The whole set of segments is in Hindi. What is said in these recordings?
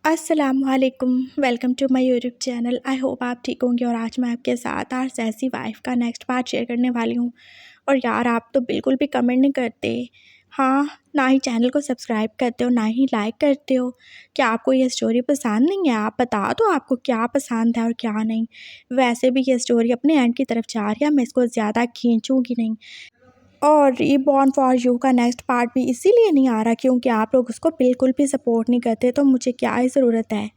अस्सलामुअलैकुम, welcome to my YouTube channel. I hope आप ठीक होंगे। और आज मैं आपके साथ आर्स ऐसी वाइफ का नेक्स्ट पार्ट शेयर करने वाली हूँ। और यार, आप तो बिल्कुल भी कमेंट नहीं करते। हाँ, ना ही चैनल को सब्सक्राइब करते हो, ना ही लाइक करते हो। क्या आपको ये स्टोरी पसंद नहीं है? आप बता दो आपको क्या पसंद है और क्या नहीं। वैसे भी ये स्टोरी अपने एंड की तरफ जा रही है, मैं इसको ज़्यादा खींचूँगी नहीं। और रीबॉर्न फॉर यू का नेक्स्ट पार्ट भी इसीलिए नहीं आ रहा क्योंकि आप लोग उसको बिल्कुल भी सपोर्ट नहीं करते। तो मुझे क्या ही ज़रूरत है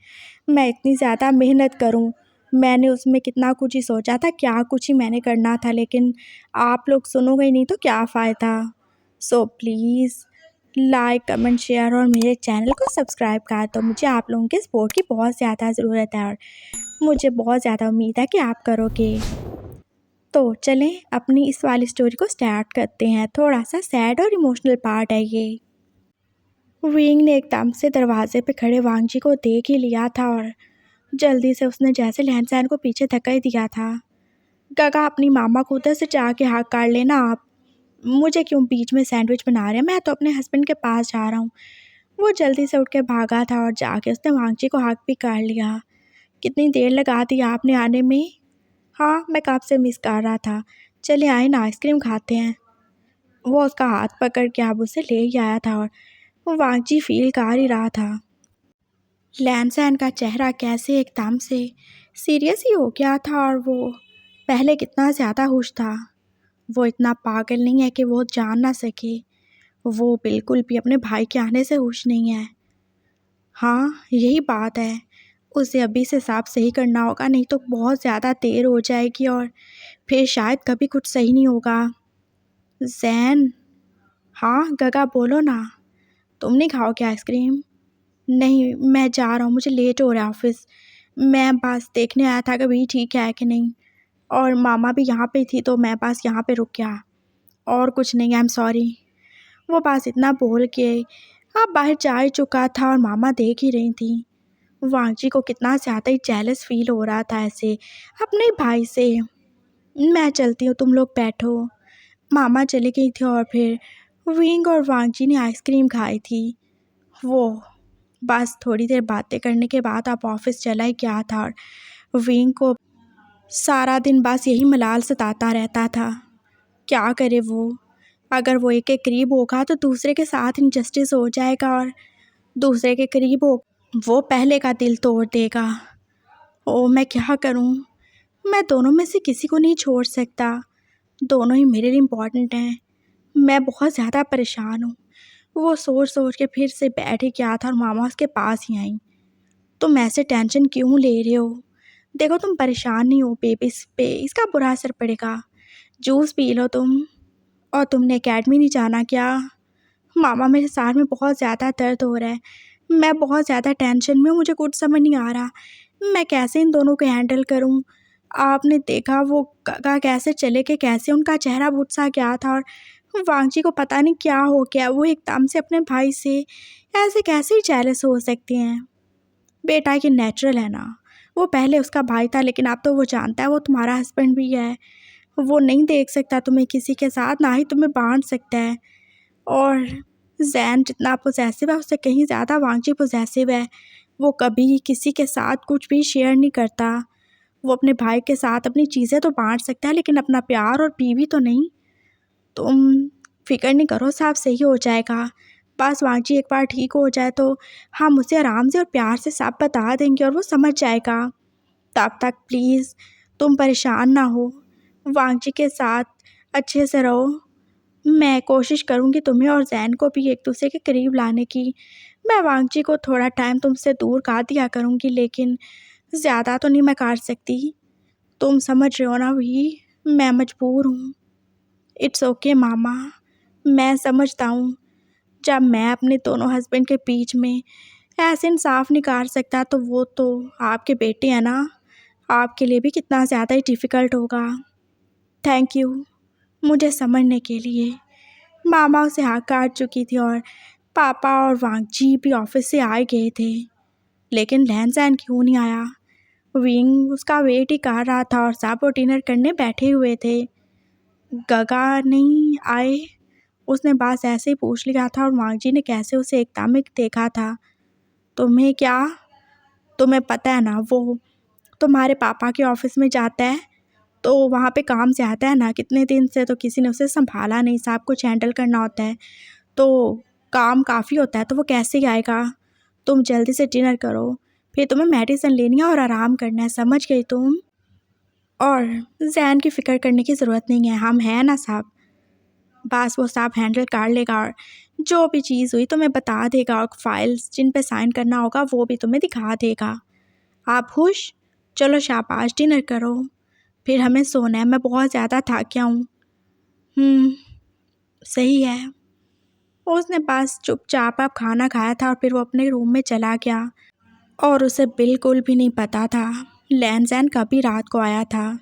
मैं इतनी ज़्यादा मेहनत करूं। मैंने उसमें कितना कुछ ही सोचा था, क्या कुछ ही मैंने करना था, लेकिन आप लोग सुनोगे ही नहीं तो क्या फ़ायदा। So please like comment share और मेरे चैनल को सब्सक्राइब कर दो। मुझे आप लोगों के सपोर्ट की बहुत ज़्यादा ज़रूरत है और मुझे बहुत ज़्यादा उम्मीद है कि आप करोगे। तो चलें अपनी इस वाली स्टोरी को स्टार्ट करते हैं। थोड़ा सा सैड और इमोशनल पार्ट है ये। विंग ने एकदम से दरवाजे पे खड़े वांग जी को देख ही लिया था और जल्दी से उसने जैसे लहनसैन को पीछे धक्का ही दिया था। गगा, अपनी मामा को उधर से जाके हाथ काट लेना। आप मुझे क्यों बीच में सैंडविच बना रहे हैं? मैं तो अपने हस्बैंड के पास जा रहा हूँ। वो जल्दी से उठ के भागा था और जाके उसने वांग जी को हाथ भी काट लिया। कितनी देर लगा दी आपने आने में? हाँ, मैं कब से मिस कर रहा था। चले आए ना, आइसक्रीम खाते हैं। वो उसका हाथ पकड़ के अब उसे ले ही आया था और वो वांगजी फील कर ही रहा था। लैनसैन का चेहरा कैसे एकदम से सीरियस ही हो गया था और वो पहले कितना ज़्यादा खुश था। वो इतना पागल नहीं है कि वो जान ना सके। वो बिल्कुल भी अपने भाई के आने से खुश नहीं है। हाँ, यही बात है। उसे अभी से साफ सही करना होगा, नहीं तो बहुत ज़्यादा देर हो जाएगी और फिर शायद कभी कुछ सही नहीं होगा। जैन। हाँ गगा, बोलो ना। तुम नहीं खाओगे आइसक्रीम? नहीं, मैं जा रहा हूँ, मुझे लेट हो रहा है ऑफिस। मैं बस देखने आया था कि भाई ठीक है कि नहीं। और मामा भी यहाँ पे थी तो मैं बस यहाँ पे रुक गया। और कुछ नहीं, आई एम सॉरी। वो बस इतना बोल के अब बाहर जा ही चुका था और मामा देख ही रही थी। वांगजी को कितना ज़्यादा ही जेलस फील हो रहा था ऐसे अपने भाई से। मैं चलती हूँ, तुम लोग बैठो। मामा चली गई थी और फिर विंग और वांगजी ने आइसक्रीम खाई थी। वो बस थोड़ी देर बातें करने के बाद अब ऑफिस चला ही गया था और विंग को सारा दिन बस यही मलाल सताता रहता था। क्या करे वो? अगर वो एक के करीब होगा तो दूसरे के साथ इनजस्टिस हो जाएगा और दूसरे के करीब हो वो पहले का दिल तोड़ देगा। ओ, मैं क्या करूं? मैं दोनों में से किसी को नहीं छोड़ सकता। दोनों ही मेरे लिए इम्पॉर्टेंट हैं। मैं बहुत ज़्यादा परेशान हूँ। वो सोच सोच के फिर से बैठ ही गया था और मामा उसके पास ही आई। तुम ऐसे टेंशन क्यों ले रहे हो? देखो, तुम परेशान नहीं हो बेबी पे, इसका बुरा असर पड़ेगा। जूस पी लो तुम। और तुमने एकेडमी नहीं जाना क्या? मामा, मेरे साथ में बहुत ज़्यादा दर्द हो रहा है। मैं बहुत ज़्यादा टेंशन में हूँ, मुझे कुछ समझ नहीं आ रहा मैं कैसे इन दोनों को हैंडल करूँ। आपने देखा वो काका कैसे चले गए, कैसे उनका चेहरा बुझ सा गया था और वांगजी को पता नहीं क्या हो गया। वो एकदम से अपने भाई से ऐसे कैसे ही जेलस हो सकते हैं? बेटा, ये नेचुरल है ना। वो पहले उसका भाई था लेकिन अब तो वो जानता है वो तुम्हारा हस्बैंड भी है। वो नहीं देख सकता तुम्हें किसी के साथ, ना ही तुम्हें बांट सकता है। और जैन जितना पोजेसिव है उससे कहीं ज़्यादा वांगजी पोजेसिव है। वो कभी किसी के साथ कुछ भी शेयर नहीं करता। वो अपने भाई के साथ अपनी चीज़ें तो बांट सकता है लेकिन अपना प्यार और बीवी तो नहीं। तुम फिक्र नहीं करो, सब सही हो जाएगा। बस वांगजी एक बार ठीक हो जाए तो हम उसे आराम से और प्यार से सब बता देंगे और वो समझ जाएगा। तब तक प्लीज़ तुम परेशान ना हो। वांगजी के साथ अच्छे से रहो। मैं कोशिश करूँगी तुम्हें और जैन को भी एक दूसरे के करीब लाने की। मैं वांगजी को थोड़ा टाइम तुमसे दूर कर दिया करूँगी लेकिन ज़्यादा तो नहीं मैं कर सकती। तुम समझ रहे हो ना भी, मैं मजबूर हूँ। इट्स ओके मामा, मैं समझता हूँ। जब मैं अपने दोनों हस्बैंड के बीच में ऐसे इंसाफ नहीं कर सकता तो वो तो आपके बेटे हैं ना। आपके लिए भी कितना ज़्यादा ही डिफ़िकल्ट होगा। थैंक यू मुझे समझने के लिए। मामा उसे हाँ काट चुकी थी और पापा और वांगजी भी ऑफिस से आ गए थे लेकिन लहनसैन क्यों नहीं आया? विंग उसका वेट ही कर रहा था और सब वो डिनर करने बैठे हुए थे। गगा नहीं आए? उसने बस ऐसे ही पूछ लिया था और वांगजी ने कैसे उसे एकदम ही देखा था। तुम्हें क्या? तुम्हें पता है ना, वो तुम्हारे पापा के ऑफिस में जाता है तो वहाँ पे काम से आता है ना, कितने दिन से तो किसी ने उसे संभाला नहीं, सब कुछ हैंडल करना होता है तो काम काफ़ी होता है, तो वो कैसे ही आएगा। तुम जल्दी से डिनर करो, फिर तुम्हें मेडिसिन लेनी है और आराम करना है, समझ गई तुम। और जैन की फ़िक्र करने की ज़रूरत नहीं है, हम हैं ना साहब, बस वो साहब हैंडल कर लेगा और जो भी चीज़ हुई तुम्हें बता देगा और फाइल्स जिन पे साइन करना होगा वो भी तुम्हें दिखा देगा। आप खुश? चलो शाबाश, डिनर करो, फिर हमें सोना है, मैं बहुत ज़्यादा थक गया हूँ। सही है। उसने बस चुपचाप अब खाना खाया था और फिर वो अपने रूम में चला गया और उसे बिल्कुल भी नहीं पता था लैन जैन कभी रात को आया था।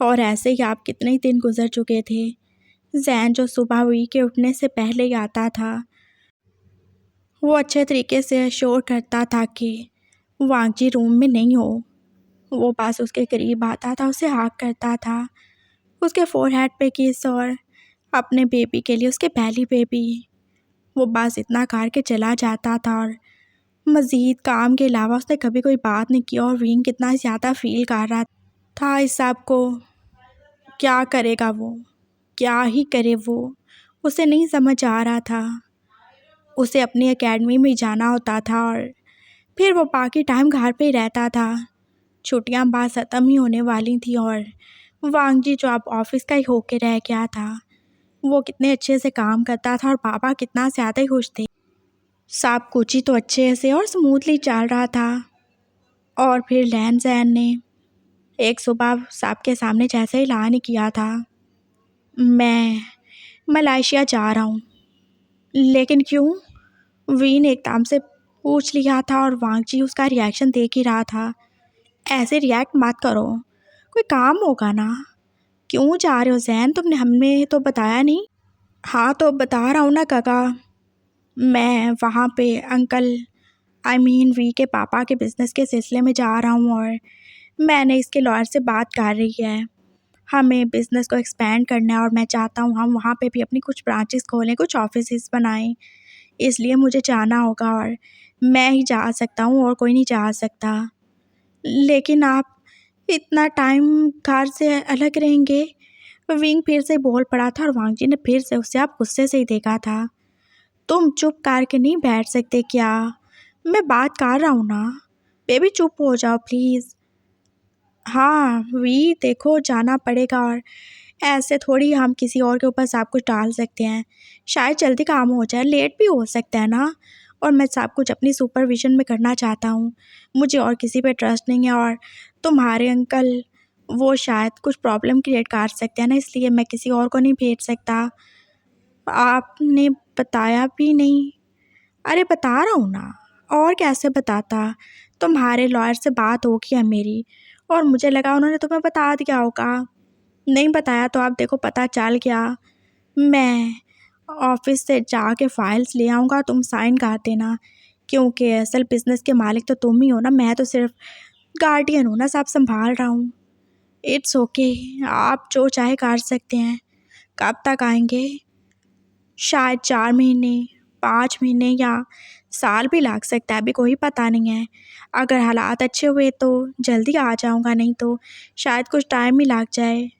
और ऐसे ही आप कितने ही दिन गुजर चुके थे। जैन जो सुबह हुई के उठने से पहले ही आता था, वो अच्छे तरीके से शोर करता था कि वांगजी रूम में नहीं हो। वो बस उसके करीब आता था, उसे हाक करता था, उसके फोरहेड पे किस और अपने बेबी के लिए उसके पहली बेबी। वो बस इतना करके चला जाता था और मज़ीद काम के अलावा उसने कभी कोई बात नहीं की। और विंग कितना ज़्यादा फील कर रहा था इस सब को। क्या करेगा वो, क्या ही करे वो, उसे नहीं समझ आ रहा था। उसे अपनी एकेडमी में जाना होता था और फिर वो बाकी टाइम घर पे ही रहता था। छुट्टियां बस ख़त्म ही होने वाली थी और वांगजी जो अब ऑफिस का ही होके रह गया था, वो कितने अच्छे से काम करता था और पापा कितना ज़्यादा ही खुश थे। सब कुछ ही तो अच्छे से और स्मूथली चल रहा था। और फिर लैन जैन ने एक सुबह सबके सामने जैसे ही ऐलान किया था, मैं मलेशिया जा रहा हूँ। लेकिन क्यों? वी ने एकदम से पूछ लिया था और वांगजी उसका रिएक्शन देख ही रहा था। ऐसे रिएक्ट मत करो, कोई काम होगा ना। क्यों जा रहे हो जैन, तुमने हमें तो बताया नहीं। हाँ तो बता रहा हूँ ना काका, मैं वहाँ पे अंकल वी के पापा के बिज़नेस के सिलसिले में जा रहा हूँ और मैंने इसके लॉयर से बात कर रही है। हमें बिज़नेस को एक्सपेंड करना है और मैं चाहता हूँ हम वहाँ पे भी अपनी कुछ ब्रांचेस खोलें, कुछ ऑफिसेस बनाएं। इसलिए मुझे जाना होगा और मैं ही जा सकता हूँ और कोई नहीं जा सकता। लेकिन आप इतना टाइम घर से अलग रहेंगे? विंग फिर से बोल पड़ा था और वांगजी ने फिर से उसे आप गुस्से से ही देखा था। तुम चुप करके नहीं बैठ सकते क्या? मैं बात कर रहा हूँ ना। बेबी चुप हो जाओ प्लीज़। हाँ वी देखो, जाना पड़ेगा और ऐसे थोड़ी हम किसी और के ऊपर सब कुछ डाल सकते हैं। शायद जल्दी काम हो जाए, लेट भी हो सकता है ना। और मैं सब कुछ अपनी सुपरविजन में करना चाहता हूँ, मुझे और किसी पे ट्रस्ट नहीं है। और तुम्हारे अंकल वो शायद कुछ प्रॉब्लम क्रिएट कर सकते हैं ना, इसलिए मैं किसी और को नहीं भेज सकता। आपने बताया भी नहीं। अरे बता रहा हूँ ना, और कैसे बताता। तुम्हारे लॉयर से बात होगी है मेरी और मुझे लगा उन्होंने तुम्हें बता दिया होगा। नहीं बताया तो आप देखो पता चल गया। मैं ऑफिस से जाके फाइल्स ले आऊँगा, तुम साइन कर देना, क्योंकि असल बिज़नेस के मालिक तो तुम ही हो ना, मैं तो सिर्फ गार्डियन हूँ ना, सब संभाल रहा हूँ। इट्स ओके, आप जो चाहे कर सकते हैं। कब तक आएंगे? शायद 4 महीने, 5 महीने या साल भी लग सकता है, अभी कोई पता नहीं है। अगर हालात अच्छे हुए तो जल्दी आ जाऊँगा, नहीं तो शायद कुछ टाइम ही लग जाए।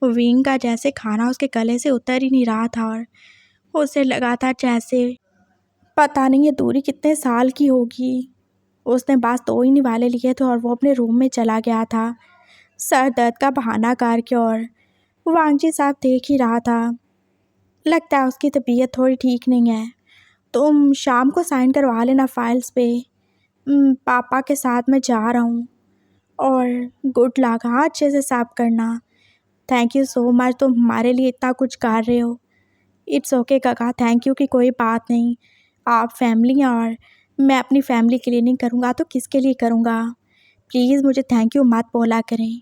विंग का जैसे खाना उसके गले से उतर ही नहीं रहा था और उसे लगा था जैसे पता नहीं ये दूरी कितने साल की होगी। उसने बस 2 ही निवाले लिए थे और वो अपने रूम में चला गया था, सर दर्द का बहाना करके। और वांगजी साहब देख ही रहा था, लगता है उसकी तबीयत थोड़ी ठीक नहीं है। तुम शाम को साइन करवा लेना फाइल्स पे। पापा के साथ मैं जा रहा हूँ और गुड लक। हाँ अच्छे से साफ करना। थैंक यू सो मच, तुम हमारे लिए इतना कुछ कर रहे हो। इट्स ओके काका, थैंक यू की कोई बात नहीं। आप फैमिली हैं और मैं अपनी फैमिली के लिए नहीं करूँगा तो किसके लिए करूँगा। प्लीज़ मुझे थैंक यू मत बोला करें।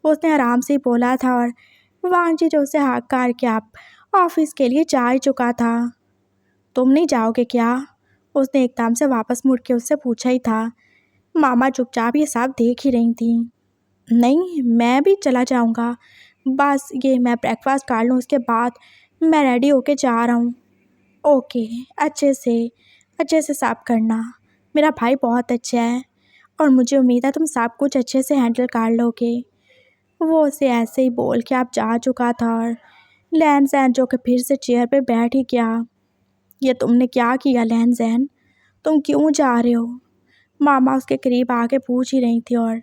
उसने आराम से ही बोला था और वांगजी जो उसे हाथ कार के आप ऑफिस के लिए जा ही चुका था। तुम नहीं जाओगे क्या? उसने एकदम से वापस मुड़ के उससे पूछा ही था। मामा चुपचाप ये सब देख ही रही थी। नहीं, मैं भी चला जाऊंगा, बस ये मैं ब्रेकफास्ट कर लूँ, उसके बाद मैं रेडी होके जा रहा हूँ। ओके, अच्छे से सब करना। मेरा भाई बहुत अच्छा है, और मुझे उम्मीद है तुम सब कुछ अच्छे से हैंडल कर लोगे। वो उसे ऐसे ही बोल के आप जा चुका था और लैन जैन जो कि फिर से चेयर पे बैठ ही गया। ये तुमने क्या किया लैन जैन? तुम क्यों जा रहे हो? मामा उसके करीब आके पूछ ही रही थी और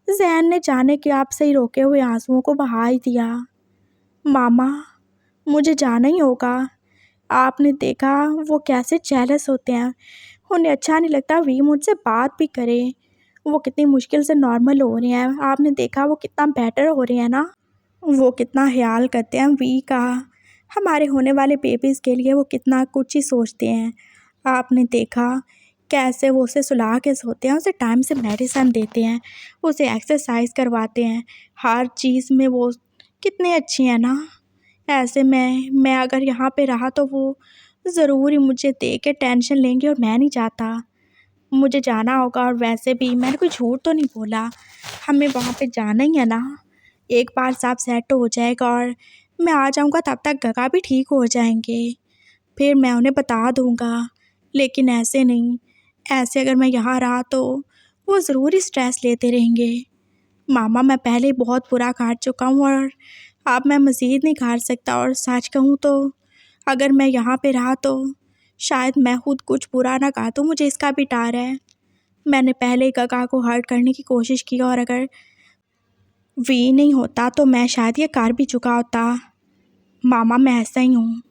जैन ने जाने के आप से ही रोके हुए आंसुओं को बहा ही दिया। मामा, मुझे जाना ही होगा। आपने देखा वो कैसे जेलस होते हैं, उन्हें अच्छा नहीं लगता वी मुझसे बात भी करे। वो कितनी मुश्किल से नॉर्मल हो रहे हैं, आपने देखा वो कितना बेटर हो रहे हैं ना। वो कितना ख्याल करते हैं वी का, हमारे होने वाले बेबीज़ के लिए वो कितना कुछ ही सोचते हैं। आपने देखा कैसे वो उसे सुला के सोते हैं, उसे टाइम से मेडिसिन देते हैं, उसे एक्सरसाइज करवाते हैं, हर चीज़ में वो कितने अच्छे हैं ना। ऐसे में मैं अगर यहाँ पे रहा तो वो ज़रूर ही मुझे देख के टेंशन लेंगे और मैं नहीं चाहता। मुझे जाना होगा और वैसे भी मैंने कोई झूठ तो नहीं बोला, हमें वहाँ पे जाना ही है ना। एक बार सब सेट हो जाएगा और मैं आ जाऊँगा, तब तक गगा भी ठीक हो जाएंगे, फिर मैं उन्हें बता दूँगा। लेकिन ऐसे नहीं, ऐसे अगर मैं यहाँ रहा तो वो ज़रूर ही स्ट्रेस लेते रहेंगे। मामा, मैं पहले ही बहुत बुरा काट चुका हूँ और अब मैं मज़ीद नहीं काट सकता। और सच कहूँ तो अगर मैं यहाँ पे रहा तो शायद मैं खुद कुछ बुरा ना काटूँ, मुझे इसका भी डर है। मैंने पहले ही गगा को हर्ट करने की कोशिश की और अगर वी नहीं होता तो मैं शायद ये कर भी चुका होता। मामा, मैं ऐसा ही हूँ,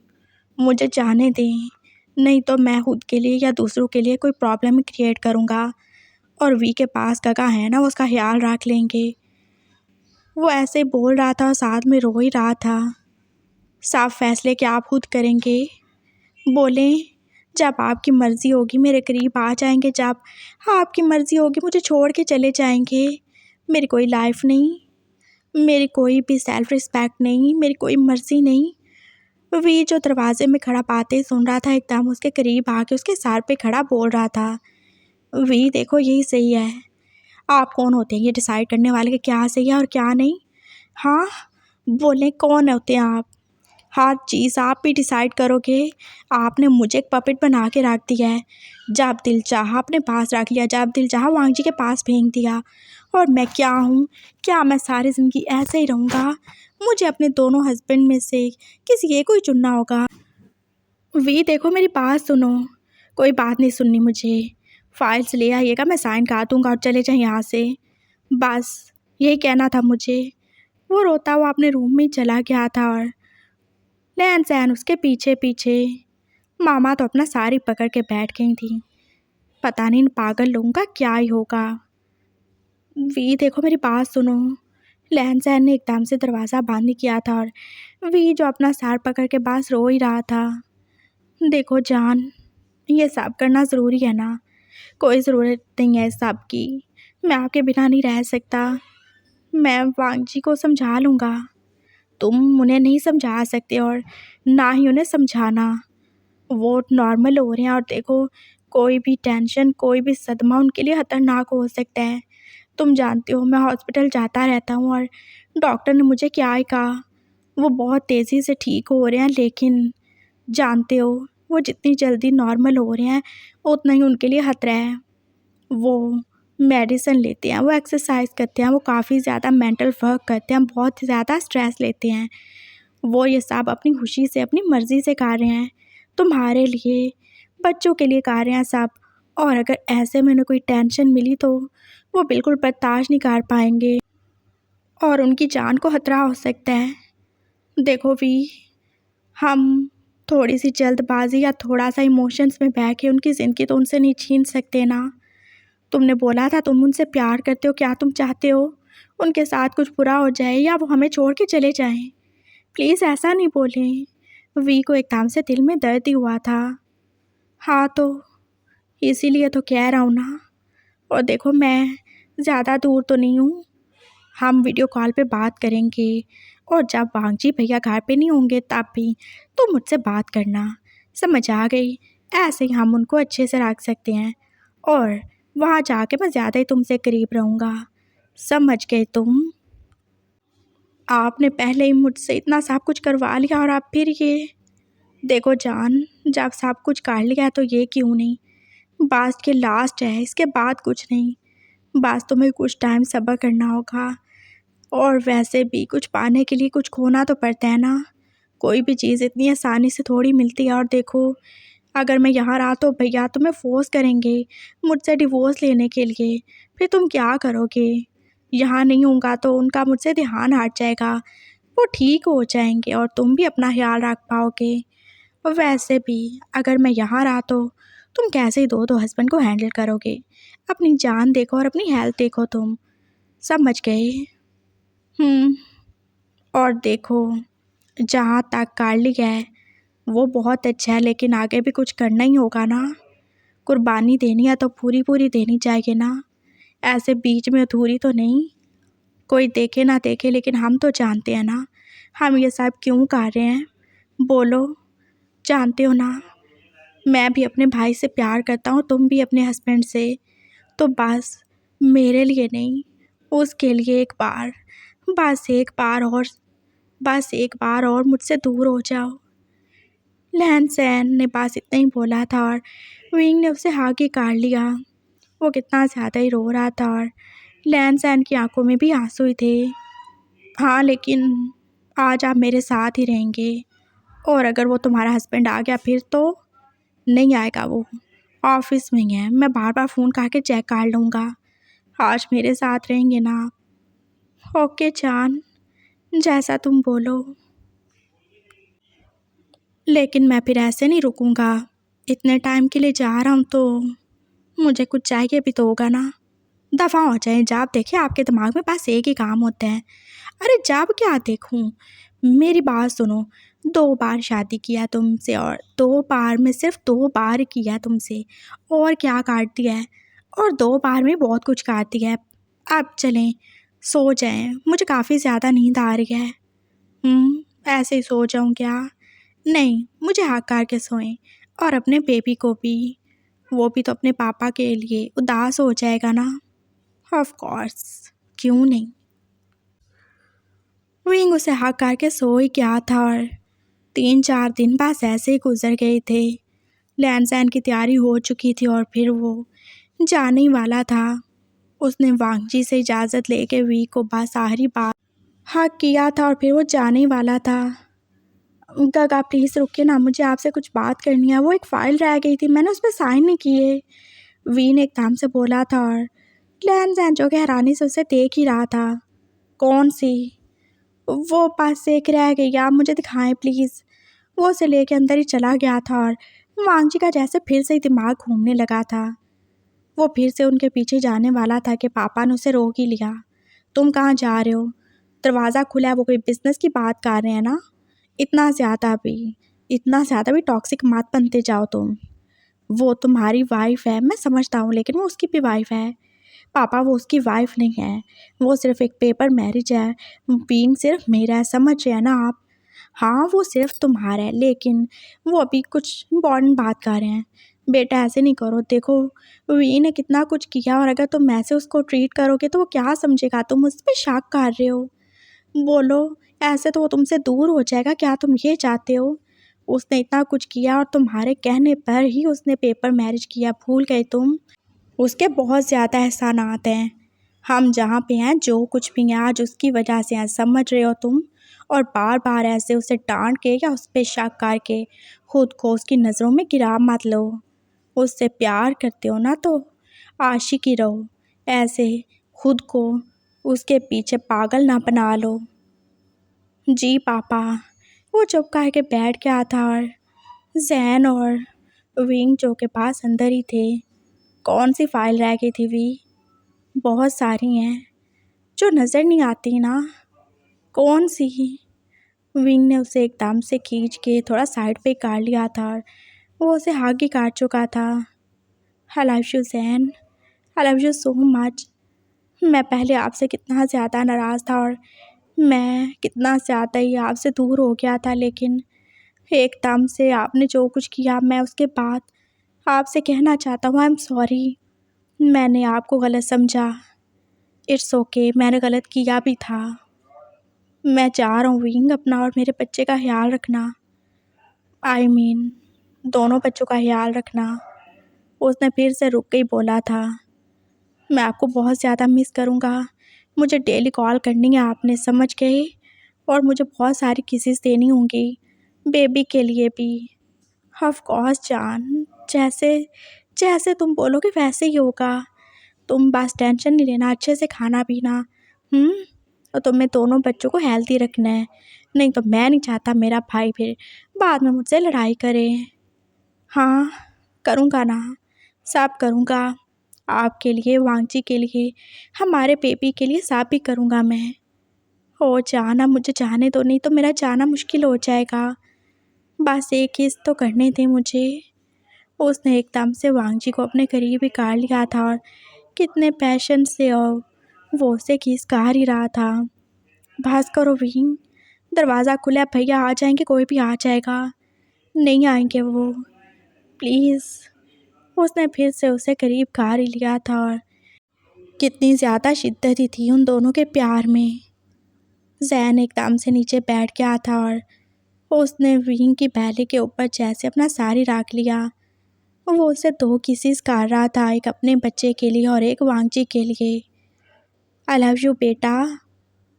मुझे जाने दें, नहीं तो मैं खुद के लिए या दूसरों के लिए कोई प्रॉब्लम क्रिएट करूँगा। और वी के पास गगा है ना, वो उसका ख्याल रख लेंगे। वो ऐसे ही बोल रहा था और साथ में रो ही रहा था। साफ फैसले क्या आप खुद करेंगे? बोलें, जब आपकी मर्ज़ी होगी मेरे करीब आ जाएंगे, जब आपकी मर्ज़ी होगी मुझे छोड़ के चले जाएंगे। मेरी कोई लाइफ नहीं, मेरी कोई भी सेल्फ रिस्पेक्ट नहीं, मेरी कोई मर्ज़ी नहीं। वी जो दरवाजे में खड़ा बातें सुन रहा था, एकदम उसके करीब आके उसके सर पे खड़ा बोल रहा था, वी देखो यही सही है। आप कौन होते हैं ये डिसाइड करने वाले कि क्या सही है और क्या नहीं? हाँ, बोलें, कौन होते हैं आप? हर चीज़ आप भी डिसाइड करोगे? आपने मुझे एक पपेट बना के रख दिया है, जब दिल चाहा अपने पास रख लिया, जब दिल चाहा वांग जी के पास फेंक दिया। और मैं क्या हूँ? क्या मैं सारी ज़िंदगी ऐसे ही रहूँगा? मुझे अपने दोनों हस्बैंड में से किसी एक को ही चुनना होगा। वी देखो मेरी बात सुनो। कोई बात नहीं सुननी मुझे, फाइल्स ले आइएगा, मैं साइन कर दूँगा और चले जाएं यहाँ से, बस यही कहना था मुझे। वो रोता हुआ अपने रूम में चला गया था और लैन सैन उसके पीछे पीछे। मामा तो अपना साड़ी पकड़ के बैठ गई थी, पता नहीं इन पागल लोगों का क्या ही होगा। वी देखो मेरी बात सुनो। लैन सैन ने एकदम से दरवाज़ा बंद किया था और वी जो अपना सर पकड़ के बस रो ही रहा था। देखो जान, ये सब करना ज़रूरी है ना? कोई ज़रूरत नहीं है इस सब की, मैं आपके बिना नहीं रह सकता। मैं वांग जी को समझा लूँगा, तुम उन्हें नहीं समझा सकते और ना ही उन्हें समझाना। वो नॉर्मल हो रहे हैं और देखो कोई भी टेंशन, कोई भी सदमा उनके लिए ख़तरनाक हो सकता है। तुम जानते हो मैं हॉस्पिटल जाता रहता हूँ और डॉक्टर ने मुझे क्या ही कहा, वो बहुत तेज़ी से ठीक हो रहे हैं, लेकिन जानते हो वो जितनी जल्दी नॉर्मल हो रहे हैं उतना ही उनके लिए ख़तरा है। वो मेडिसिन लेते हैं, वो एक्सरसाइज करते हैं, वो काफ़ी ज़्यादा मेंटल वर्क करते हैं, बहुत ज़्यादा स्ट्रेस लेते हैं। वो ये सब अपनी खुशी से, अपनी मर्ज़ी से कर रहे हैं, तुम्हारे लिए, बच्चों के लिए कर रहे हैं सब। और अगर ऐसे में उन्हें कोई टेंशन मिली तो वो बिल्कुल बर्दाश्त नहीं कर पाएंगे और उनकी जान को खतरा हो सकता है। देखो वी, हम थोड़ी सी जल्दबाजी या थोड़ा सा इमोशंस में बह के उनकी ज़िंदगी तो उनसे नहीं छीन सकते ना। तुमने बोला था तुम उनसे प्यार करते हो, क्या तुम चाहते हो उनके साथ कुछ बुरा हो जाए या वो हमें छोड़ के चले जाएं? प्लीज़ ऐसा नहीं बोलें। वी को एकदम से दिल में दर्द ही हुआ था। हाँ तो इसीलिए तो कह रहा हूँ ना। और देखो मैं ज़्यादा दूर तो नहीं हूँ, हम वीडियो कॉल पे बात करेंगे और जब वांग जी भैया घर पे नहीं होंगे तब भी तुम मुझसे बात करना, समझ आ गई? ऐसे ही हम उनको अच्छे से रख सकते हैं और वहाँ जाके मैं ज़्यादा ही तुमसे करीब रहूँगा, समझ गए तुम? आपने पहले ही मुझसे इतना सब कुछ करवा लिया और आप फिर ये। देखो जान, जब सब कुछ कर लिया है तो ये क्यों नहीं, बात के लास्ट है, इसके बाद कुछ नहीं। बस तुम्हें कुछ टाइम सब्र करना होगा। और वैसे भी कुछ पाने के लिए कुछ खोना तो पड़ता है ना। कोई भी चीज़ इतनी आसानी से थोड़ी मिलती है। और देखो, अगर मैं यहाँ रहा तो भैया तुम्हें फ़ोर्स करेंगे मुझसे डिवोर्स लेने के लिए। फिर तुम क्या करोगे? यहाँ नहीं होऊंगा तो उनका मुझसे ध्यान हट जाएगा। वो ठीक हो जाएंगे और तुम भी अपना ख्याल रख पाओगे। और वैसे भी अगर मैं यहाँ रहा तो तुम कैसे दो दो हस्बैंड को हैंडल करोगे? अपनी जान देखो और अपनी हेल्थ देखो। तुम समझ गए? और देखो, जहाँ तक कार्ली है वो बहुत अच्छा है, लेकिन आगे भी कुछ करना ही होगा ना। कुर्बानी देनी है तो पूरी पूरी देनी चाहिए ना। ऐसे बीच में अधूरी तो नहीं। कोई देखे ना देखे, लेकिन हम तो जानते हैं ना हम ये सब क्यों कर रहे हैं। बोलो, जानते हो ना। मैं भी अपने भाई से प्यार करता हूँ, तुम भी अपने हस्बैंड से। तो बस मेरे लिए नहीं, उसके लिए एक बार, बस एक बार और, बस एक बार और मुझसे दूर हो जाओ। लहन-सहन ने बस इतना ही बोला था और विंग ने उसे आगे काट लिया। वो कितना ज़्यादा ही रो रहा था और लहन-सहन की आंखों में भी आंसू ही थे। हाँ, लेकिन आज आप मेरे साथ ही रहेंगे। और अगर वो तुम्हारा हस्बैंड आ गया फिर तो? नहीं आएगा, वो ऑफिस में ही है। मैं बार बार फ़ोन करके चेक कर लूँगा। आज मेरे साथ रहेंगे ना आप? ओके जान, जैसा तुम बोलो। लेकिन मैं फिर ऐसे नहीं रुकूंगा। इतने टाइम के लिए जा रहा हूँ तो मुझे कुछ चाहिए भी तो होगा ना। दफ़ा हो जाए। जब देखिए आपके दिमाग में बस एक ही काम होता है। अरे जब क्या देखूँ, मेरी बात सुनो। 2 बार शादी किया तुमसे और 2 बार में सिर्फ 2 बार किया तुमसे। और क्या काट दिया है? और 2 बार में बहुत कुछ काट दिया है। अब चलें, सो जाएं। मुझे काफ़ी ज़्यादा नींद आ रही है। ऐसे ही सो जाऊँ क्या? नहीं, मुझे हाँ करके सोएं। और अपने बेबी को भी, वो भी तो अपने पापा के लिए उदास हो जाएगा ना। ऑफ कोर्स, क्यों नहीं। विंग उसे हक करके सो ही गया था और 3-4 दिन बस ऐसे ही गुजर गए थे। लैंड की तैयारी हो चुकी थी और फिर वो जाने ही वाला था। उसने वांगजी से इजाज़त लेके वी को बस आखिरी बार हक किया था और फिर वो जाने ही वाला था। गगा प्लीज़ रुकिए ना, मुझे आपसे कुछ बात करनी है। वो एक फ़ाइल रह गई थी, मैंने उस पर साइन नहीं किए। वी ने एकदम से बोला था और लैंड जो कि हैरानी से उसे देख ही रहा था। कौन सी? वो पास से एक रह गई, आप मुझे दिखाएं प्लीज़। वो उसे लेके अंदर ही चला गया था और वांगजी का जैसे फिर से ही दिमाग घूमने लगा था। वो फिर से उनके पीछे जाने वाला था कि पापा ने उसे रोक ही लिया। तुम कहाँ जा रहे हो? दरवाज़ा खुला है, वो कोई बिज़नेस की बात कर रहे हैं ना। इतना ज़्यादा भी टॉक्सिक मत बनते जाओ तुम। वो तुम्हारी वाइफ है, मैं समझता हूँ, लेकिन वो उसकी भी वाइफ है। पापा, वो उसकी वाइफ नहीं है, वो सिर्फ एक पेपर मैरिज है। बीइंग सिर्फ मेरा है, समझ रहे हैं ना आप? हाँ, वो सिर्फ तुम्हारा है, लेकिन वो अभी कुछ इम्पॉर्टेंट बात कर रहे हैं। बेटा ऐसे नहीं करो। देखो, वी ने कितना कुछ किया और अगर तुम ऐसे उसको ट्रीट करोगे तो वो क्या समझेगा? तुम उस पर शक कर रहे हो। बोलो, ऐसे तो वो तुमसे दूर हो जाएगा। क्या तुम ये चाहते हो? उसने इतना कुछ किया और तुम्हारे कहने पर ही उसने पेपर मैरिज किया। भूल गए तुम? उसके बहुत ज़्यादा एहसानात हैं। हम जहाँ पे हैं, जो कुछ भी हैं, आज उसकी वजह से हैं, समझ रहे हो तुम? और बार बार ऐसे उसे डांट के या उस पर शक करके खुद को उसकी नज़रों में गिरा मत लो। उससे प्यार करते हो ना तो आशिकी रहो। ऐसे खुद को उसके पीछे पागल ना बना लो। जी पापा। वो चुप करके बैठ गया था और जैन और विंग जो के पास अंदर ही थे। कौन सी फाइल रह गई थी वी? बहुत सारी हैं जो नज़र नहीं आती ना। कौन सी? विंग ने उसे एकदम से खींच के थोड़ा साइड पे कर लिया था और वो उसे आगे काट चुका था। I love you Jain, I love you so much. मैं पहले आपसे कितना ज़्यादा नाराज़ था और मैं कितना ज़्यादा ही आपसे दूर हो गया था, लेकिन एकदम से आपने जो कुछ किया, मैं उसके बाद आपसे कहना चाहता हूँ आई एम सॉरी। मैंने आपको गलत समझा। इट्स ओके, मैंने गलत किया भी था। मैं जा रहा हूँ विंग, अपना और मेरे बच्चे का ख्याल रखना। दोनों बच्चों का ख्याल रखना। उसने फिर से रुक के ही बोला था। मैं आपको बहुत ज़्यादा मिस करूँगा। मुझे डेली कॉल करनी है आपने, समझ गए? और मुझे बहुत सारी किसेस देनी होंगी, बेबी के लिए भी। ऑफ़ कोर्स जान, जैसे जैसे तुम बोलोगे वैसे ही होगा। तुम बस टेंशन नहीं लेना, अच्छे से खाना-पीना, हुँ? और तुम्हें दोनों बच्चों को हेल्दी रखना है। नहीं तो मैं नहीं चाहता मेरा भाई फिर बाद में मुझसे लड़ाई करे। हाँ, करूँगा ना, सब करूँगा। आपके लिए, वांगजी के लिए, हमारे बेबी के लिए सब भी करूँगा मैं। हो जाना, मुझे जाने दो, नहीं तो मेरा जाना मुश्किल हो जाएगा। बस एक किस तो करने दें मुझे। उसने एकदम से वांगजी को अपने करीब ही कर लिया था और कितने पैशन से और वो उसे किस कर ही रहा था। बस करो विंग, दरवाज़ा खुला है, भैया आ जाएंगे, कोई भी आ जाएगा। नहीं आएंगे वो, प्लीज़। उसने फिर से उसे करीब कर ही लिया था और कितनी ज़्यादा शिद्दत ही थी उन दोनों के प्यार में। जैन एकदम से नीचे बैठ गया था और उसने विंग की बैले के ऊपर जैसे अपना सारी रख लिया। वो उसे दो किसेस कर रहा था, एक अपने बच्चे के लिए और एक वांगजी के लिए। आई लव यू बेटा,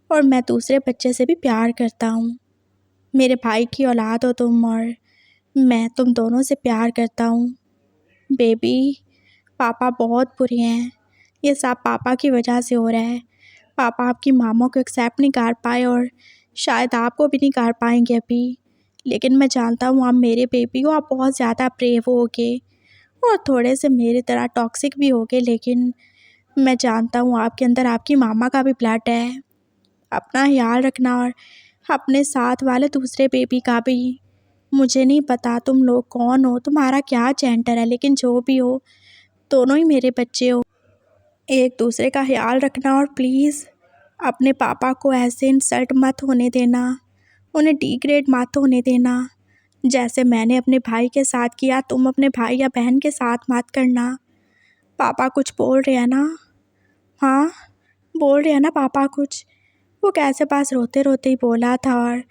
और मैं दूसरे बच्चे से भी प्यार करता हूँ। मेरे भाई की औलाद हो तुम और मैं तुम दोनों से प्यार करता हूँ। बेबी, पापा बहुत बुरे हैं, ये सब पापा की वजह से हो रहा है। पापा आपकी मामा को एक्सेप्ट नहीं कर पाए और शायद आपको भी नहीं कर पाएंगे अभी। लेकिन मैं जानता हूँ आप मेरे बेबी हो, आप बहुत ज़्यादा ब्रेव होगे और थोड़े से मेरी तरह टॉक्सिक भी होगे, लेकिन मैं जानता हूँ आपके अंदर आपकी मामा का भी ब्लड है। अपना ख्याल रखना और अपने साथ वाले दूसरे बेबी का भी। मुझे नहीं पता तुम लोग कौन हो, तुम्हारा क्या जेंडर है, लेकिन जो भी हो, दोनों ही मेरे बच्चे हो। एक दूसरे का ख्याल रखना और प्लीज़ अपने पापा को ऐसे इंसल्ट मत होने देना, उन्हें डिग्रेड मत होने देना। जैसे मैंने अपने भाई के साथ किया, तुम अपने भाई या बहन के साथ मत करना। पापा कुछ बोल रहे हैं ना? हाँ, बोल रहे हैं ना पापा कुछ? वो कैसे पास रोते रोते ही बोला था और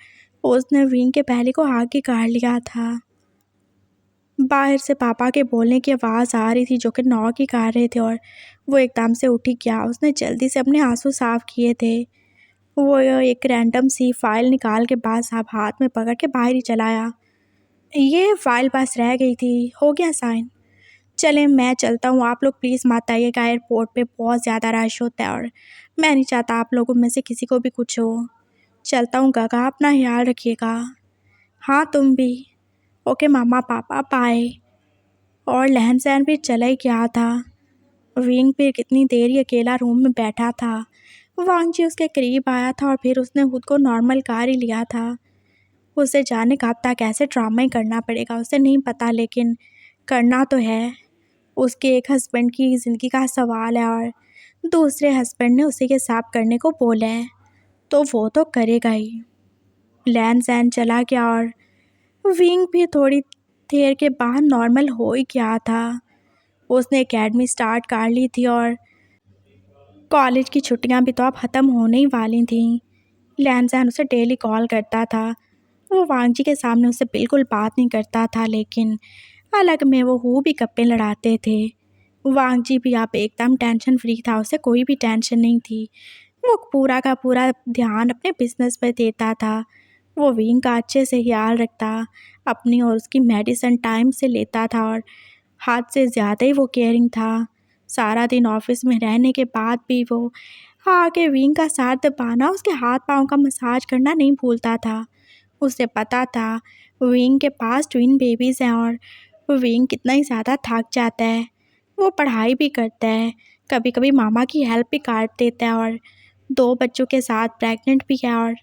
उसने विंग के पहले को आगे काट लिया था। बाहर से पापा के बोलने की आवाज़ आ रही थी जो कि नॉक ही कर रहे थे और वो एकदम से उठ ही गया। उसने जल्दी से अपने आंसू साफ किए थे। वो एक रैंडम सी फाइल निकाल के बाद साहब हाथ में पकड़ के बाहर ही चलाया। ये फाइल बस रह गई थी, हो गया साइन। चलें मैं चलता हूँ, आप लोग प्लीज़ मत आइएगा, एयरपोर्ट पे बहुत ज़्यादा रश होता है और मैं नहीं चाहता आप लोगों में से किसी को भी कुछ हो। चलता हूँ काका, अपना ख्याल रखिएगा। हाँ तुम भी। ओके मामा पापा बाय। और लहन सहन भी चला ही गया था। विंग फिर कितनी देर ही अकेला रूम में बैठा था। वांगजी उसके करीब आया था और फिर उसने खुद को नॉर्मल कर ही लिया था। उसे जाने कब तक ऐसे ड्रामा ही करना पड़ेगा उसे नहीं पता, लेकिन करना तो है। उसके एक हस्बैंड की ज़िंदगी का सवाल है और दूसरे हस्बैंड ने उसी के साथ करने को बोला है, तो वो तो करेगा ही। लैन सैन चला गया और विंग भी थोड़ी देर के बाद नॉर्मल हो ही गया था। उसने एकेडमी स्टार्ट कर ली थी और कॉलेज की छुट्टियां भी तो अब ख़त्म होने ही वाली थीं। लैन सैन उसे डेली कॉल करता था। वो वांगजी के सामने उससे बिल्कुल बात नहीं करता था, लेकिन अलग में वो खूब भी गप्पे लड़ाते थे। वांगजी भी अब एकदम टेंशन फ्री था, उसे कोई भी टेंशन नहीं थी। वो पूरा का पूरा ध्यान अपने बिजनेस पर देता था। वो विंग का अच्छे से ख्याल रखता, अपनी और उसकी मेडिसिन टाइम से लेता था और हाथ से ज़्यादा ही वो केयरिंग था। सारा दिन ऑफिस में रहने के बाद भी वो आके विंग का साथ दबाना, उसके हाथ पाँव का मसाज करना नहीं भूलता था। उसे पता था विंग के पास ट्विन बेबीज़ हैं और विंग कितना ही ज़्यादा थक जाता है। वो पढ़ाई भी करता है, कभी कभी मामा की हेल्प भी कर देता है और दो बच्चों के साथ प्रेग्नेंट भी है और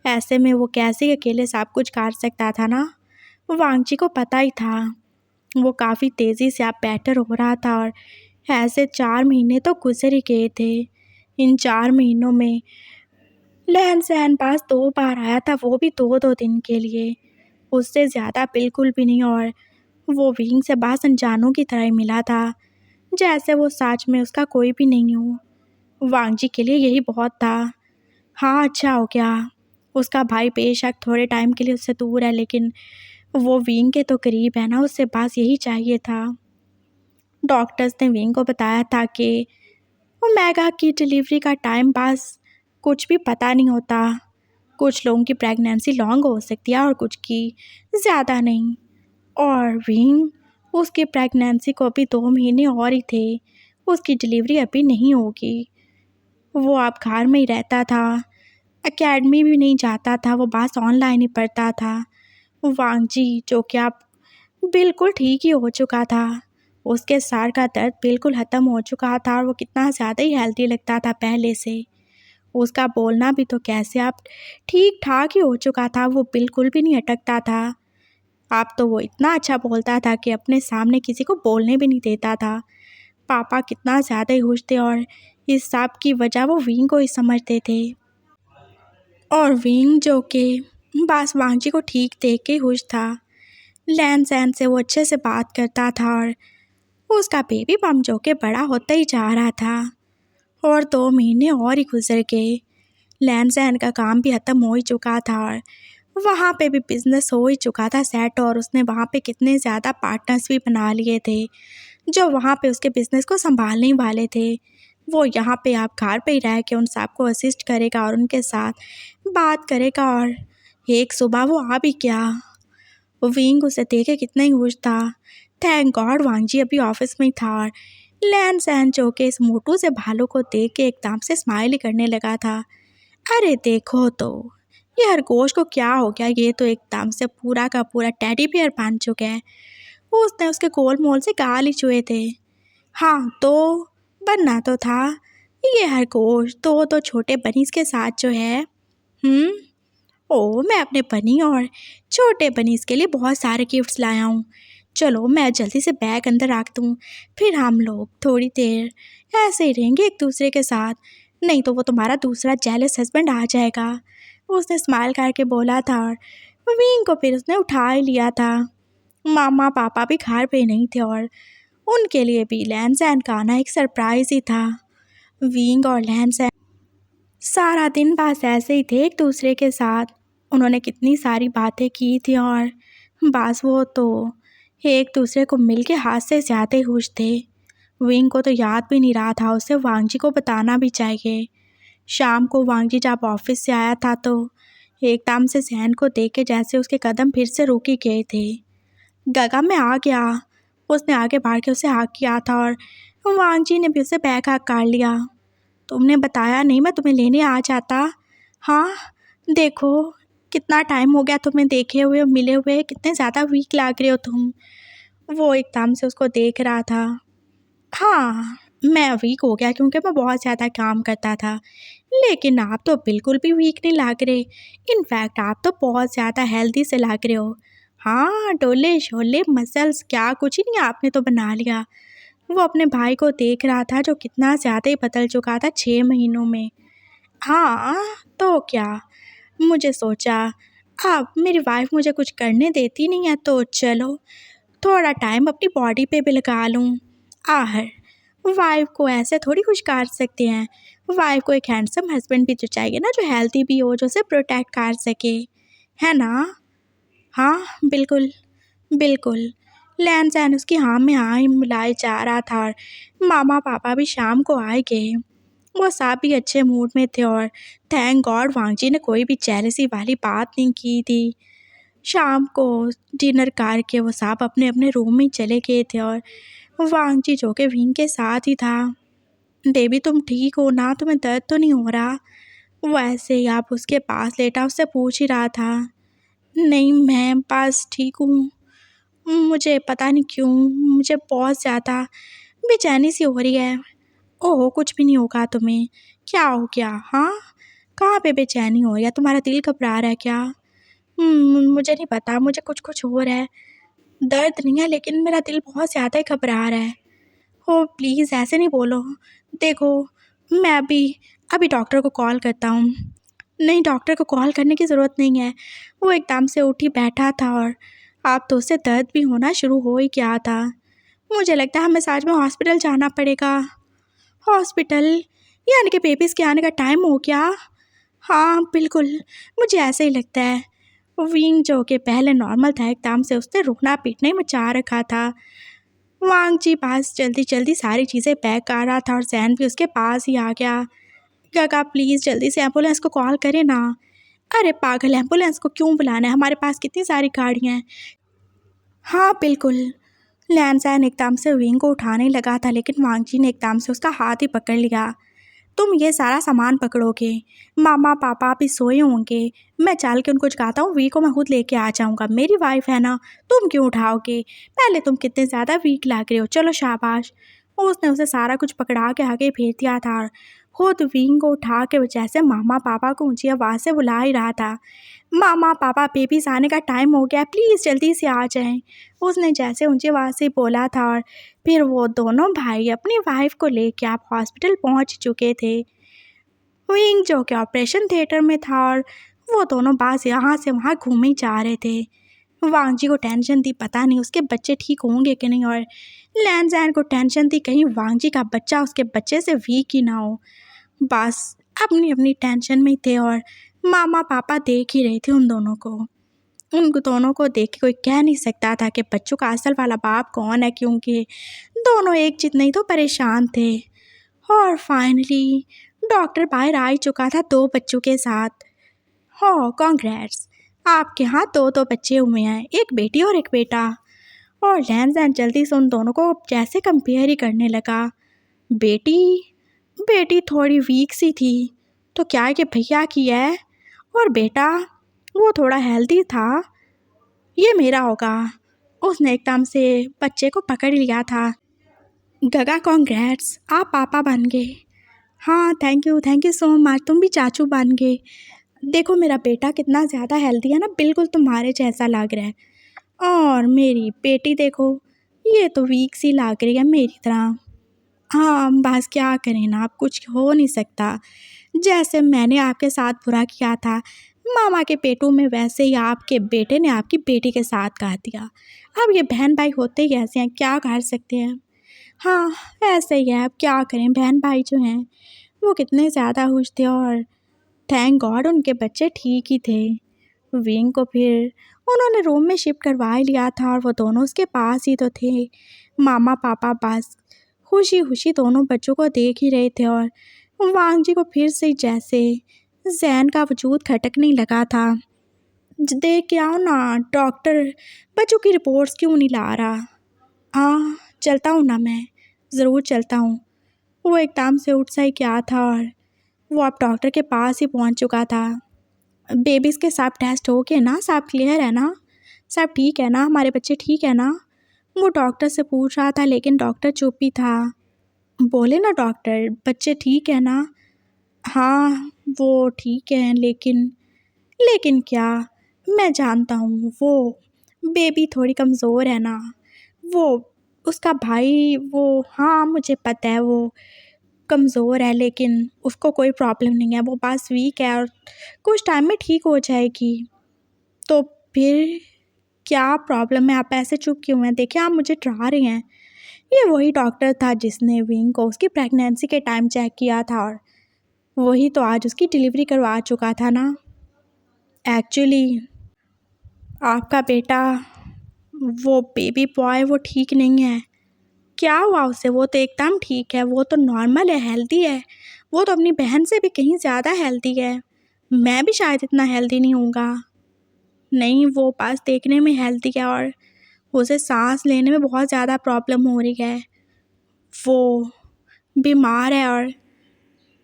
ऐसे में वो कैसे अकेले सब कुछ कर सकता था ना। वांगजी को पता ही था। वो काफ़ी तेज़ी से अब बेटर हो रहा था और ऐसे 4 महीने तो गुजर ही गए थे। इन 4 महीनों में लहन सहन पास 2 बार आया था, वो भी 2-2 दिन के लिए, उससे ज़्यादा बिल्कुल भी नहीं। और वो विंग से बस अनजानों की तरह ही मिला था, जैसे वो सच में उसका कोई भी नहीं हो। वांगजी के लिए यही बहुत था। हाँ अच्छा हो गया, उसका भाई बेशक थोड़े टाइम के लिए उससे दूर है, लेकिन वो विंग के तो करीब है ना, उससे बस यही चाहिए था। डॉक्टर्स ने विंग को बताया था कि ओमेगा की डिलीवरी का टाइम पास कुछ भी पता नहीं होता। कुछ लोगों की प्रेगनेंसी लॉन्ग हो सकती है और कुछ की ज़्यादा नहीं। और विंग, उसकी प्रेगनेंसी को अभी 2 महीने और ही थे। उसकी डिलीवरी अभी नहीं होगी। वो अब घर में ही रहता था, एकेडमी भी नहीं जाता था, वो बस ऑनलाइन ही पढ़ता था। वांगजी जो कि अब बिल्कुल ठीक ही हो चुका था। उसके सर का दर्द बिल्कुल ख़त्म हो चुका था और वो कितना ज़्यादा ही हेल्दी लगता था पहले से। उसका बोलना भी तो कैसे अब ठीक ठाक ही हो चुका था, वो बिल्कुल भी नहीं अटकता था। अब तो वो इतना अच्छा बोलता था कि अपने सामने किसी को बोलने भी नहीं देता था। पापा कितना ज़्यादा ही खुश थे और इस सब की वजह वो विंग को ही समझते थे। और विंग जो कि बस वांगजी को ठीक देख के खुश था। लैन सैन से वो अच्छे से बात करता था और उसका बेबी बम जो कि बड़ा होता ही जा रहा था। और 2 महीने और ही गुजर गए। लैन सैन का काम भी ख़त्म हो ही चुका था और वहाँ पे भी बिजनेस हो ही चुका था सेट। और उसने वहाँ पे कितने ज़्यादा पार्टनर्स भी बना लिए थे जो वहाँ पे उसके बिजनेस को संभालने वाले थे। वो यहाँ पे आप घर पे ही रह के उन सबको असिस्ट करेगा और उनके साथ बात करेगा। और एक सुबह वो आ भी गया। विंग उसे देखे कितना ही खुश था। थैंक गॉड वांगजी अभी ऑफिस में ही था। और लैन सैन जो कि इस मोटू से भालू को देख के एकदम से स्माइल ही करने लगा था। अरे देखो तो, ये खरगोश को क्या हो गया, ये तो एकदम से पूरा का पूरा टेडी बियर बन चुका है। उसने उसके गोल मोल से गाल ही छुए थे। हाँ तो बनना तो था। ये खरगोश तो छोटे बनीज के साथ जो है। मैं अपने बनी और छोटे बनीज के लिए बहुत सारे गिफ्ट्स लाया हूँ। चलो मैं जल्दी से बैग अंदर रख दूँ, फिर हम लोग थोड़ी देर ऐसे ही रहेंगे एक दूसरे के साथ। नहीं तो वो तुम्हारा दूसरा जेलस हस्बैंड आ जाएगा। उसने स्माइल करके बोला था और विंग को फिर उसने उठा ही लिया था। मामा पापा भी घर पे नहीं थे और उनके लिए भी लैन सैन का आना एक सरप्राइज ही था। विंग और लैन सैन सारा दिन बस ऐसे ही थे एक दूसरे के साथ। उन्होंने कितनी सारी बातें की थी और बस वो तो एक दूसरे को मिल के हाथ से ज़्यादा खुश थे। विंग को तो याद भी नहीं रहा था उसे वांगजी को बताना भी चाहिए। शाम को वांगजी जब ऑफिस से आया था तो एकदम से सैन को देख के जैसे उसके कदम फिर से रुक ही गए थे। गगा मैं आ गया। उसने आगे बढ़ के उसे हाक किया था और वांगजी ने भी उसे बैग हाक कर लिया। तुमने बताया नहीं, मैं तुम्हें लेने आ जाता। हाँ देखो, कितना टाइम हो गया तुम्हें देखे हुए मिले हुए, कितने ज़्यादा वीक लग रहे हो तुम। वो एकदम से उसको देख रहा था। हाँ मैं वीक हो गया क्योंकि मैं बहुत ज़्यादा काम करता था, लेकिन आप तो बिल्कुल भी वीक नहीं लग रहे। इनफैक्ट आप तो बहुत ज़्यादा हेल्दी से लग रहे हो। हाँ डोले शोले मसल्स क्या कुछ ही नहीं आपने तो बना लिया। वो अपने भाई को देख रहा था जो कितना ज़्यादा ही बदल चुका था 6 महीनों में। हाँ तो क्या, मुझे सोचा अब मेरी वाइफ मुझे कुछ करने देती नहीं है तो चलो थोड़ा टाइम अपनी बॉडी पे भी लगा लूँ। आहर, वाइफ को ऐसे थोड़ी कुछ कर सकते हैं। वाइफ को एक हैंडसम हस्बैंड भी तो चाहिए ना, जो हेल्दी भी हो, जो उसे प्रोटेक्ट कर सके, है ना। हाँ बिल्कुल बिल्कुल। लैन सैन उसकी हाँ में हाँ ही मिलाए जा रहा था और मामा पापा भी शाम को आए गए। वो सब भी अच्छे मूड में थे और थैंक गॉड वांगजी ने कोई भी जेलसी वाली बात नहीं की थी। शाम को डिनर करके वो सब अपने अपने रूम में चले गए थे और वांगजी जो कि विंग के साथ ही था। बेबी तुम ठीक हो ना, तुम्हें दर्द तो नहीं हो रहा। वो ऐसे ही आप उसके पास लेटा उससे पूछ ही रहा था। नहीं मैं बस ठीक हूँ, मुझे पता नहीं क्यों मुझे बहुत ज़्यादा बेचैनी सी हो रही है। ओहो कुछ भी नहीं होगा तुम्हें, क्या हो गया। हाँ कहाँ पे बेचैनी हो रही है, तुम्हारा दिल घबरा रहा है क्या। मुझे नहीं पता, मुझे कुछ कुछ हो रहा है। दर्द नहीं है लेकिन मेरा दिल बहुत ज़्यादा ही घबरा रहा है। हो प्लीज़ ऐसे नहीं बोलो। देखो मैं अभी अभी डॉक्टर को कॉल करता हूँ। नहीं डॉक्टर को कॉल करने की ज़रूरत नहीं है। वो एकदम से उठ ही बैठा था और अब तो उससे दर्द भी होना शुरू हो ही गया था। मुझे लगता है हमें सच में हॉस्पिटल जाना पड़ेगा। हॉस्पिटल, यानी कि बेबीज़ के आने का टाइम हो गया। हाँ बिल्कुल, मुझे ऐसे ही लगता है। विंग जो कि पहले नॉर्मल था एकदम से उसने रोना पीटना ही मचा रखा था। वांग जी पास जल्दी जल्दी सारी चीज़ें पैक कर रहा था और जैन भी उसके पास ही आ गया। काका प्लीज़ जल्दी से एम्बुलेंस को कॉल करें ना। अरे पागल, एम्बुलेंस को क्यों बुलाना है, हमारे पास कितनी सारी गाड़ियाँ हैं। हाँ बिल्कुल। लैनजैन एकदम से विंग को उठाने लगा था, लेकिन वांग जी ने एकदम से उसका हाथ ही पकड़ लिया। तुम ये सारा सामान पकड़ोगे, मामा पापा भी सोए होंगे, मैं चल के उनको जगाता हूँ, वी को मैं खुद लेके आ जाऊँगा, मेरी वाइफ है ना, तुम क्यों उठाओगे, पहले तुम कितने ज़्यादा वीक लग रहे हो, चलो शाबाश। उसने उसे सारा कुछ पकड़ा के आगे भेज दिया था और खुद विंग को उठा के जैसे मामा पापा को ऊंची आवाज़ से बुला ही रहा था। मामा पापा बेबीज आने का टाइम हो गया, प्लीज़ जल्दी से आ जाएं। उसने जैसे ऊंची आवाज़ से बोला था और फिर वो दोनों भाई अपनी वाइफ को लेके आप हॉस्पिटल पहुंच चुके थे। विंग जो कि ऑपरेशन थिएटर में था और वो दोनों बास यहाँ से वहाँ घूमे जा रहे थे। वांग जी को टेंशन थी, पता नहीं उसके बच्चे ठीक होंगे कि नहीं, और लैनजैन को टेंशन थी कहीं वांग जी का बच्चा उसके बच्चे से वीक ही ना हो। बस अपनी अपनी टेंशन में थे और मामा पापा देख ही रहे थे उन दोनों को। उन दोनों को देख के कोई कह नहीं सकता था कि बच्चों का असल वाला बाप कौन है, क्योंकि दोनों एक जितने ही तो परेशान थे। और फाइनली डॉक्टर बाहर आ ही चुका था 2 बच्चों के साथ। हो कॉन्ग्रेट्स, आपके यहाँ 2 बच्चे हुए हैं, एक बेटी और एक बेटा। और लैनजैन जल्दी से उन दोनों को जैसे कंपेयर ही करने लगा। बेटी बेटी थोड़ी वीक सी थी, तो क्या है कि भैया की है, और बेटा वो थोड़ा हेल्दी था, ये मेरा होगा। उसने एकदम से बच्चे को पकड़ लिया था। गगा कॉन्ग्रेट्स, आप पापा बन गए। हाँ थैंक यू सो मच, तुम भी चाचू बन गए। देखो मेरा बेटा कितना ज़्यादा हेल्दी है ना, बिल्कुल तुम्हारे जैसा लग रहा है। और मेरी बेटी देखो, ये तो वीक सी लग रही है मेरी तरह। हाँ बस क्या करें ना, अब कुछ हो नहीं सकता। जैसे मैंने आपके साथ बुरा किया था मामा के पेटों में, वैसे ही आपके बेटे ने आपकी बेटी के साथ कर दिया। अब ये बहन भाई होते ही ऐसे हैं, क्या कर सकते हैं। हाँ ऐसे ही है, अब क्या करें, बहन भाई जो हैं वो कितने ज़्यादा खुश थे और थैंक गॉड उनके बच्चे ठीक ही थे। विंग को फिर उन्होंने रूम में शिफ्ट करवा ही लिया था और वो दोनों उसके पास ही तो थे। मामा पापा बस खुशी खुशी दोनों बच्चों को देख ही रहे थे और वांग जी को फिर से जैसे जैन का वजूद खटकने लगा था। देख के आओ ना डॉक्टर, बच्चों की रिपोर्ट्स क्यों नहीं ला रहा। हाँ चलता हूँ ना, मैं ज़रूर चलता हूँ। वो एकदम से उठ सा ही क्या था और वो अब डॉक्टर के पास ही पहुँच चुका था। बेबीज़ के सब टेस्ट हो गए ना, सब क्लियर है ना, सब ठीक है ना, हमारे बच्चे ठीक है ना। वो डॉक्टर से पूछ रहा था, लेकिन डॉक्टर चुप ही था। बोले ना डॉक्टर, बच्चे ठीक है ना। हाँ वो ठीक है, लेकिन लेकिन क्या, मैं जानता हूँ वो बेबी थोड़ी कमज़ोर है ना, वो उसका भाई वो, हाँ मुझे पता है वो कमज़ोर है, लेकिन उसको कोई प्रॉब्लम नहीं है, वो बस वीक है और कुछ टाइम में ठीक हो जाएगी। तो फिर क्या प्रॉब्लम है, आप ऐसे चुप क्यों हैं, देखिए आप मुझे डरा रहे हैं। ये वही डॉक्टर था जिसने विंग को उसकी प्रेगनेंसी के टाइम चेक किया था और वही तो आज उसकी डिलीवरी करवा चुका था ना। एक्चुअली आपका बेटा वो बेबी बॉय वो ठीक नहीं है। क्या हुआ उसे, वो तो एकदम ठीक है, वो तो नॉर्मल है, हेल्दी है, वो तो अपनी बहन से भी कहीं ज़्यादा हेल्दी है। मैं भी शायद इतना हेल्दी नहीं हूँगा। नहीं वो बस देखने में हेल्दी है और उसे सांस लेने में बहुत ज़्यादा प्रॉब्लम हो रही है, वो बीमार है और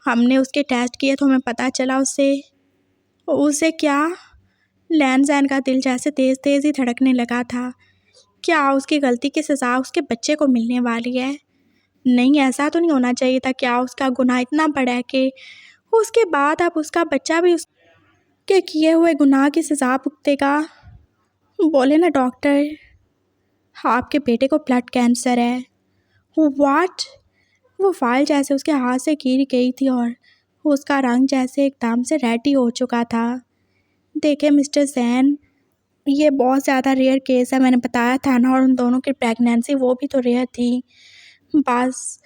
हमने उसके टेस्ट किए तो हमें पता चला उसे उसे क्या, लैनजैन का दिल जैसे तेज़ तेज़ ही धड़कने लगा था। क्या उसकी गलती की सज़ा उसके बच्चे को मिलने वाली है। नहीं ऐसा तो नहीं होना चाहिए था, क्या उसका गुनाह इतना बड़ा है कि उसके बाद अब उसका बच्चा भी उसके किए हुए गुनाह की सज़ा भुगतेगा। बोले ना डॉक्टर, आपके बेटे को ब्लड कैंसर है। व्हाट, वो फाइल जैसे उसके हाथ से गिर गई थी और उसका रंग जैसे एकदम से रेड ही हो चुका था। देखे मिस्टर जैन, ये बहुत ज़्यादा रेयर केस है, मैंने बताया था ना, और उन दोनों की प्रेगनेंसी वो भी तो रेयर थी। बस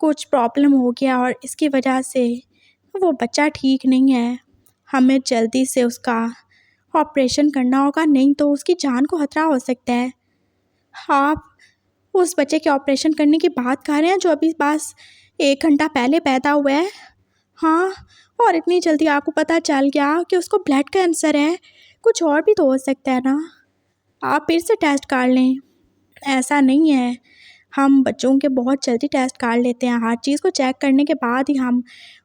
कुछ प्रॉब्लम हो गया और इसकी वजह से वो बच्चा ठीक नहीं है। हमें जल्दी से उसका ऑपरेशन करना होगा, नहीं तो उसकी जान को खतरा हो सकता है। आप उस बच्चे के ऑपरेशन करने की बात कर रहे हैं जो अभी बस 1 घंटा पहले पैदा हुआ है। हाँ, और इतनी जल्दी आपको पता चल गया कि उसको ब्लड कैंसर है। कुछ और भी तो हो सकता है ना, आप फिर से टेस्ट कर लें। ऐसा नहीं है, हम बच्चों के बहुत जल्दी टेस्ट कर लेते हैं। हर चीज़ को चेक करने के बाद ही हम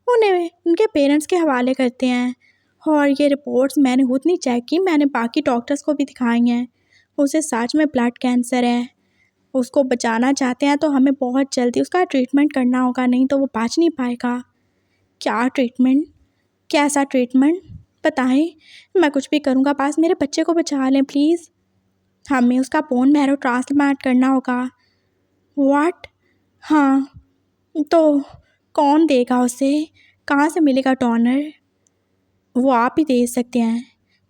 उन्हें उनके पेरेंट्स के हवाले करते हैं। और ये रिपोर्ट्स मैंने खुद नहीं चेक की, मैंने बाकी डॉक्टर्स को भी दिखाई हैं। उसे सच में ब्लड कैंसर है। उसको बचाना चाहते हैं तो हमें बहुत जल्दी उसका ट्रीटमेंट करना होगा, नहीं तो वो बच नहीं पाएगा। क्या ट्रीटमेंट? कैसा ट्रीटमेंट? बताएं, मैं कुछ भी करूँगा, बस मेरे बच्चे को बचा लें प्लीज़। हमें उसका बोन मैरो ट्रांसप्लांट करना होगा। व्हाट? हाँ, तो कौन देगा उसे? कहाँ से मिलेगा डोनर? वो आप ही दे सकते हैं,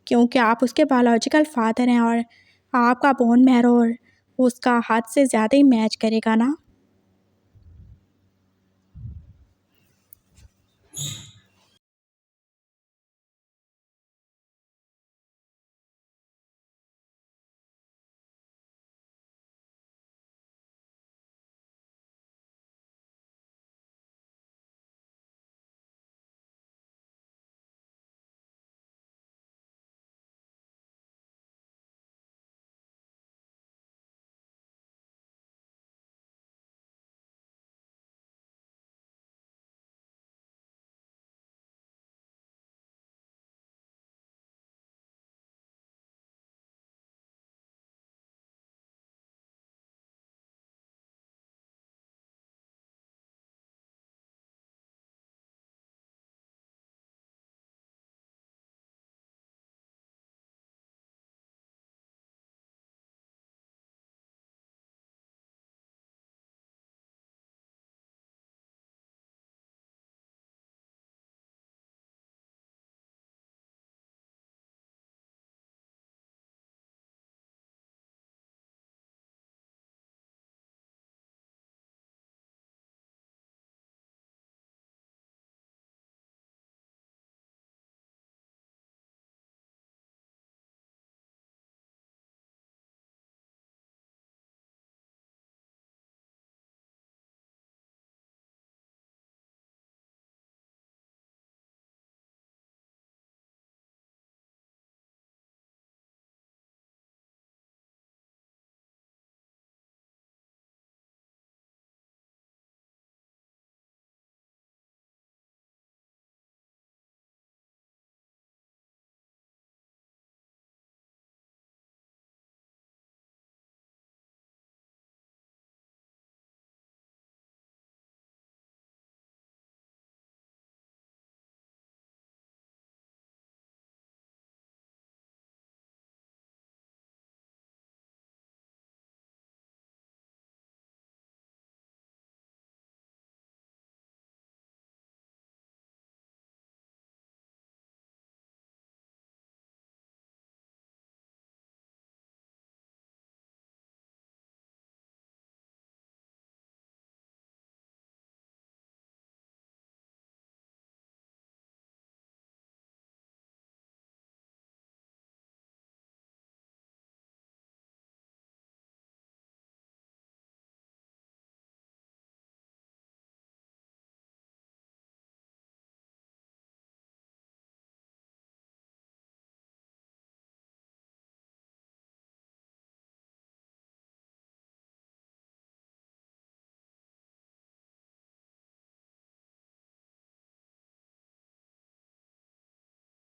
क्योंकि आप उसके बायोलॉजिकल फादर हैं और आपका बोन मैरो उसका हद से ज़्यादा ही मैच करेगा ना।